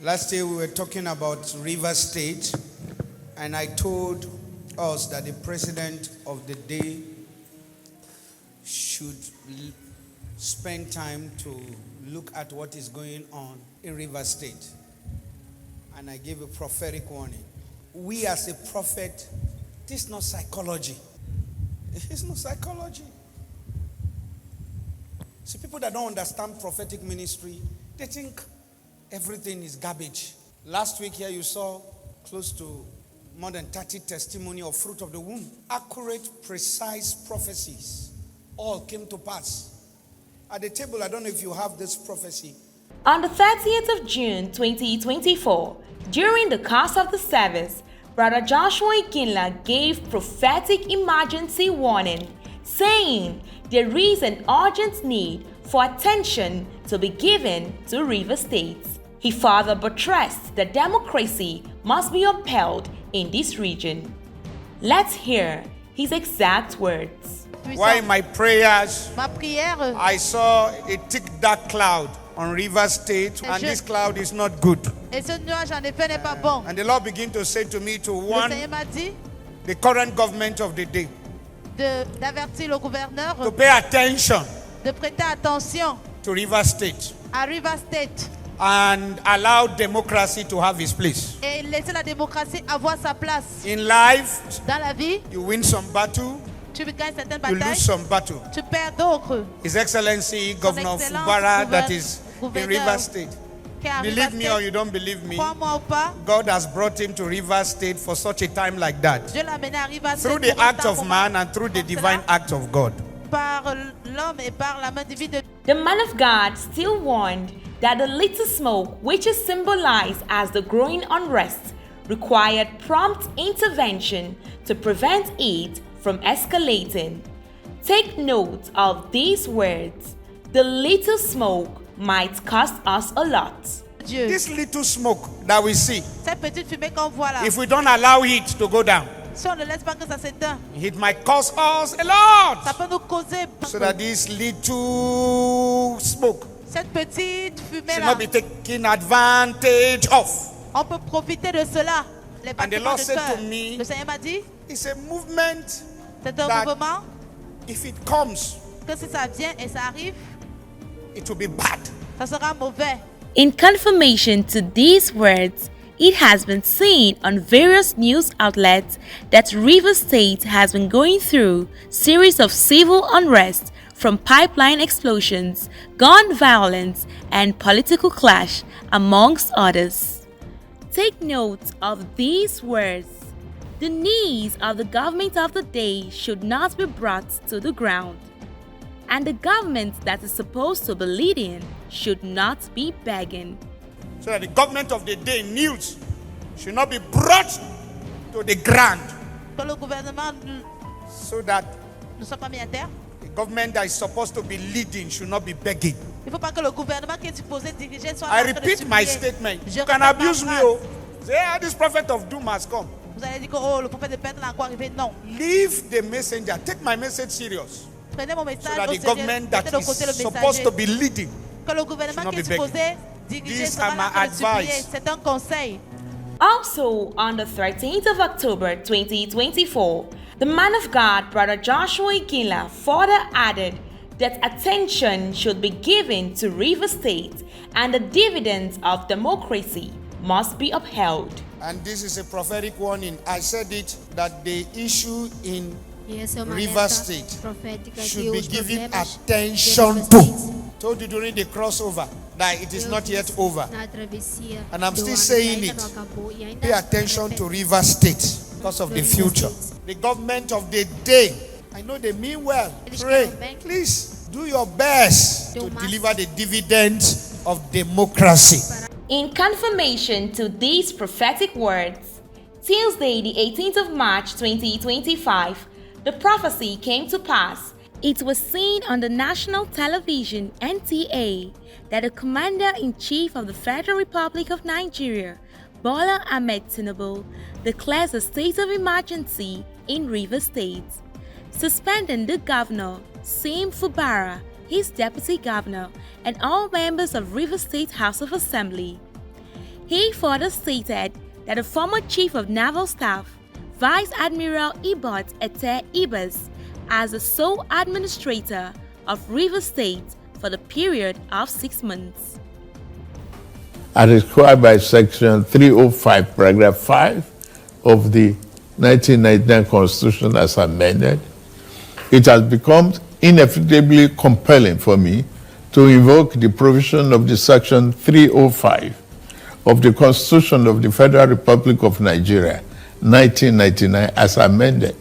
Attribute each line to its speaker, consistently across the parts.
Speaker 1: Last year we were talking about River State, and I told us that the president of the day should spend time to look at what is going on in River State. And I gave a prophetic warning. We as a prophet, this is not psychology. It's not psychology. See, people that don't understand prophetic ministry, they think everything is garbage. Last week here you saw close to more than 30 testimony of fruit of the womb. Accurate, precise prophecies all came to pass. At the table, I don't know if you have this prophecy.
Speaker 2: On the 30th of June 2024, during the course of the service, Brother Joshua Iginla gave prophetic emergency warning, saying there is an urgent need for attention to be given to River State. He further buttressed that democracy must be upheld in this region. Let's hear his exact words.
Speaker 1: While in my prayers, I saw a thick dark cloud on River State, and this cloud is not good.
Speaker 3: Et ce nuage en effet n'est pas bon.
Speaker 1: And the Lord began to say to me to
Speaker 3: Le
Speaker 1: warn
Speaker 3: Seigneur m'a dit
Speaker 1: the current government of the day
Speaker 3: d'avertir le gouverneur
Speaker 1: to pay attention
Speaker 3: de prêter attention
Speaker 1: to River State
Speaker 3: à River State
Speaker 1: and allow democracy to have its place.
Speaker 3: et laisser la démocratie avoir sa place.
Speaker 1: In life,
Speaker 3: Dans la vie,
Speaker 1: you win some battle,
Speaker 3: tu gagnes certaines
Speaker 1: you lose
Speaker 3: batailles,
Speaker 1: some battle.
Speaker 3: tu perds d'autres.
Speaker 1: His Excellency Governor
Speaker 3: Excellence,
Speaker 1: Fubara, that is in
Speaker 3: gouverneur
Speaker 1: River State.
Speaker 3: Qui est à River
Speaker 1: Believe me or
Speaker 3: State,
Speaker 1: you don't believe me,
Speaker 3: crois-moi ou pas,
Speaker 1: God has brought him to River State for such a time like that.
Speaker 3: Dieu l'a mené à River State
Speaker 1: Through the
Speaker 3: pour un
Speaker 1: act
Speaker 3: temps
Speaker 1: of
Speaker 3: comme
Speaker 1: man and through the
Speaker 3: cela,
Speaker 1: divine act of God.
Speaker 3: par l'homme et par la main divine de
Speaker 2: The man of God still warned that the little smoke, which is symbolized as the growing unrest, required prompt intervention to prevent it from escalating. Take note of these words. The little smoke might cost us a lot.
Speaker 3: Dieu.
Speaker 1: This little smoke that we see,
Speaker 3: Cette petite fumée qu'on voit là,
Speaker 1: if we don't allow it to go down,
Speaker 3: si on ne laisse pas que ça s'éteint,
Speaker 1: it might cost us a lot.
Speaker 3: ça peut nous causer
Speaker 1: So that this little smoke
Speaker 3: cette petite fumée
Speaker 1: should
Speaker 3: là.
Speaker 1: not be taken advantage of.
Speaker 3: On peut profiter de cela. Les
Speaker 1: And the
Speaker 3: battements
Speaker 1: Lord
Speaker 3: de
Speaker 1: said
Speaker 3: cœur.
Speaker 1: to me,
Speaker 3: Le Seigneur m'a dit,
Speaker 1: it's a movement
Speaker 3: c'est un
Speaker 1: that
Speaker 3: mouvement
Speaker 1: if it comes,
Speaker 3: que si ça vient et ça arrive,
Speaker 1: it will be bad.
Speaker 3: ça sera mauvais.
Speaker 2: In confirmation to these words, it has been seen on various news outlets that River State has been going through series of civil unrest from pipeline explosions, gun violence, and political clash, amongst others. Take note of these words. The needs of the government of the day should not be brought to the ground, and the government that is supposed to be leading should not be begging.
Speaker 1: So that the government of the day news should not be brought to the ground.
Speaker 3: Que le gouvernement
Speaker 1: So that
Speaker 3: ne soit pas mis à terre.
Speaker 1: the government that is supposed to be leading should not be begging.
Speaker 3: Il ne faut pas que le gouvernement qui est supposé diriger soit
Speaker 1: I
Speaker 3: en train de
Speaker 1: repeat my
Speaker 3: supplier.
Speaker 1: statement.
Speaker 3: Je
Speaker 1: You can
Speaker 3: répète ma
Speaker 1: abuse me.
Speaker 3: phrase.
Speaker 1: Oh. Say, this prophet of doom has come.
Speaker 3: Vous allez dire que oh, le prophète de Pète est encore arrivé. Non.
Speaker 1: Leave the messenger. Take my message serious.
Speaker 3: Prenez mon
Speaker 1: So
Speaker 3: message
Speaker 1: that
Speaker 3: au
Speaker 1: the
Speaker 3: sérieux.
Speaker 1: government that
Speaker 3: Mettez de
Speaker 1: is
Speaker 3: côté le
Speaker 1: supposed
Speaker 3: messager.
Speaker 1: to be leading.
Speaker 3: Que le gouvernement
Speaker 1: should
Speaker 3: qui
Speaker 1: not
Speaker 3: est
Speaker 1: be
Speaker 3: supposé diriger
Speaker 1: These
Speaker 3: sera
Speaker 1: are
Speaker 3: là
Speaker 1: my
Speaker 3: en train de supplier.
Speaker 1: advice.
Speaker 3: C'est un conseil.
Speaker 2: Also, on the 13th of October 2024, the man of God, Brother Joshua Iginla, further added that attention should be given to River State and the dividends of democracy must be upheld.
Speaker 1: And this is a prophetic warning. I said it that the issue in
Speaker 4: Essa é uma
Speaker 1: River
Speaker 4: alerta
Speaker 1: State
Speaker 4: profética
Speaker 1: should
Speaker 4: que
Speaker 1: be
Speaker 4: os
Speaker 1: given
Speaker 4: problemas
Speaker 1: attention
Speaker 4: de River
Speaker 1: to.
Speaker 4: State,
Speaker 1: Told you during the crossover that it is
Speaker 4: eu
Speaker 1: not yet
Speaker 4: disse
Speaker 1: over.
Speaker 4: na travessia
Speaker 1: And I'm
Speaker 4: do
Speaker 1: still
Speaker 4: ano,
Speaker 1: saying
Speaker 4: que
Speaker 1: it.
Speaker 4: ainda não acabou, e ainda
Speaker 1: Pay attention to River State because of the
Speaker 4: River
Speaker 1: future.
Speaker 4: State.
Speaker 1: The government of the day. I know they mean well.
Speaker 4: Eles
Speaker 1: Pray.
Speaker 4: querem bem.
Speaker 1: Please do your best
Speaker 4: Do
Speaker 1: to
Speaker 4: o máximo.
Speaker 1: deliver the dividends of democracy.
Speaker 2: In confirmation to these prophetic words, Tuesday, the 18th of March 2025, the prophecy came to pass. It was seen on the national television NTA that the Commander-in-Chief of the Federal Republic of Nigeria, Bola Ahmed Tinubu, declares a state of emergency in River State, suspending the governor, Sim Fubara, his deputy governor, and all members of River State House of Assembly. He further stated that the former Chief of Naval Staff, Vice Admiral Ibot Ete Ibas, as the sole administrator of Rivers State for the period of 6 months.
Speaker 5: As required by Section 305, Paragraph 5 of the 1999 Constitution as amended, it has become inevitably compelling for me to invoke the provision of the Section 305 of the Constitution of the Federal Republic of Nigeria, 1999, as amended,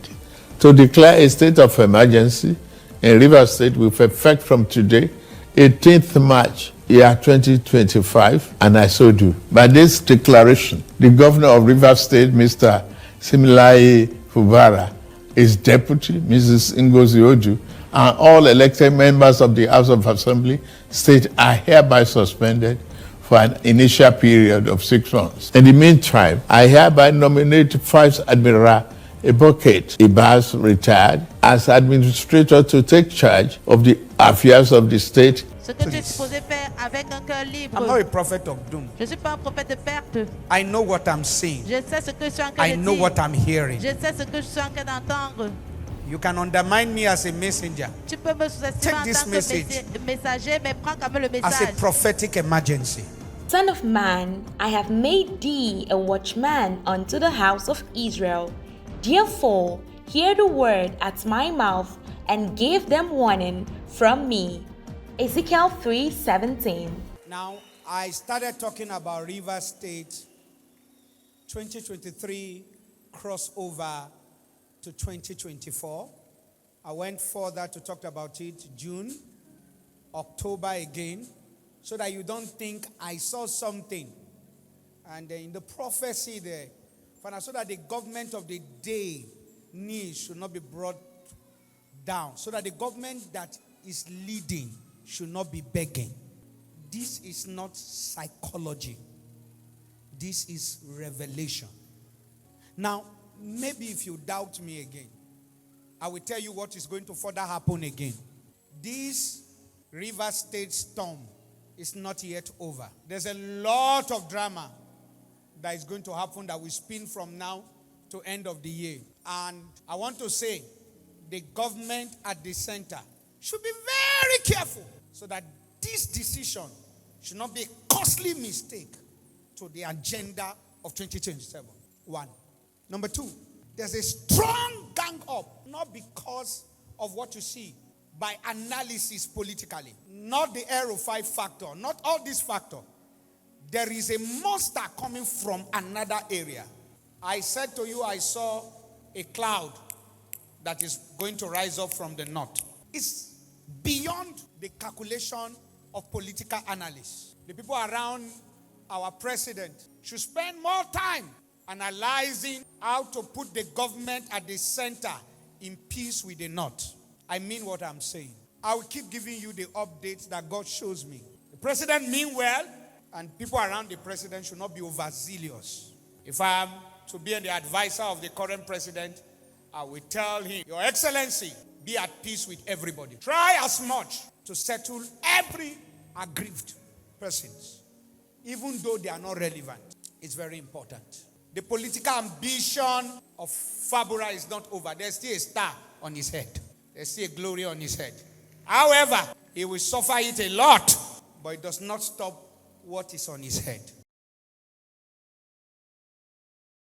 Speaker 5: to declare a state of emergency in Rivers State with effect from today, 18th March, year 2025, and I so do. By this declaration, the Governor of Rivers State, Mr. Similaye Fubara, his deputy, Mrs. Ngozi Oju, and all elected members of the House of Assembly State are hereby suspended for an initial period of 6 months. In the meantime, I hereby nominate Vice Admiral Ibokate Ibas, retired, as administrator to take charge of the affairs of the state.
Speaker 3: Ce que tu es supposé faire avec un cœur libre.
Speaker 1: I'm not a prophet of doom.
Speaker 3: Je ne suis pas un prophète de perte.
Speaker 1: I know what I'm saying.
Speaker 3: Je sais ce que je suis en train
Speaker 1: I
Speaker 3: de
Speaker 1: know
Speaker 3: dire.
Speaker 1: what I'm hearing.
Speaker 3: Je sais ce que je suis en train d'entendre.
Speaker 1: You can undermine me as a messenger,
Speaker 3: Tu peux me sous-estimer
Speaker 1: Take
Speaker 3: en
Speaker 1: this
Speaker 3: tant
Speaker 1: message
Speaker 3: que messager, mais prends quand même le
Speaker 1: as a
Speaker 3: message.
Speaker 1: prophetic emergency.
Speaker 2: Son of man, I have made thee a watchman unto the house of Israel. Therefore, hear the word at my mouth, and give them warning from me. Ezekiel 3:17.
Speaker 1: Now, I started talking about Rivers State 2023 crossover to 2024. I went further to talk about it June, October again, so that you don't think I saw something. And in the prophecy there, so that the government of the day knee should not be brought down, so that the government that is leading should not be begging. This is not psychology. This is revelation. Now, maybe if you doubt me again, I will tell you what is going to further happen again. This River State storm is not yet over. There's a lot of drama that is going to happen that will spin from now to end of the year. And I want to say, the government at the center should be very careful so that this decision should not be a costly mistake to the agenda of 2027. One. Number two, there's a strong gang up, not because of what you see, by analysis politically. Not the Aero 5 factor, not all this factor. There is a monster coming from another area. I said to you, I saw a cloud that is going to rise up from the north. It's beyond the calculation of political analysts. The people around our president should spend more time analyzing how to put the government at the center in peace with the north. I mean what I'm saying. I will keep giving you the updates that God shows me. The president mean well, and people around the president should not be overzealous. If I am to be the advisor of the current president, I will tell him, Your Excellency, be at peace with everybody. Try as much to settle every aggrieved persons, even though they are not relevant. It's very important. The political ambition of Fabura is not over. There's still a star on his head. There's still a glory on his head. However, he will suffer it a lot, but it does not stop what is on his head.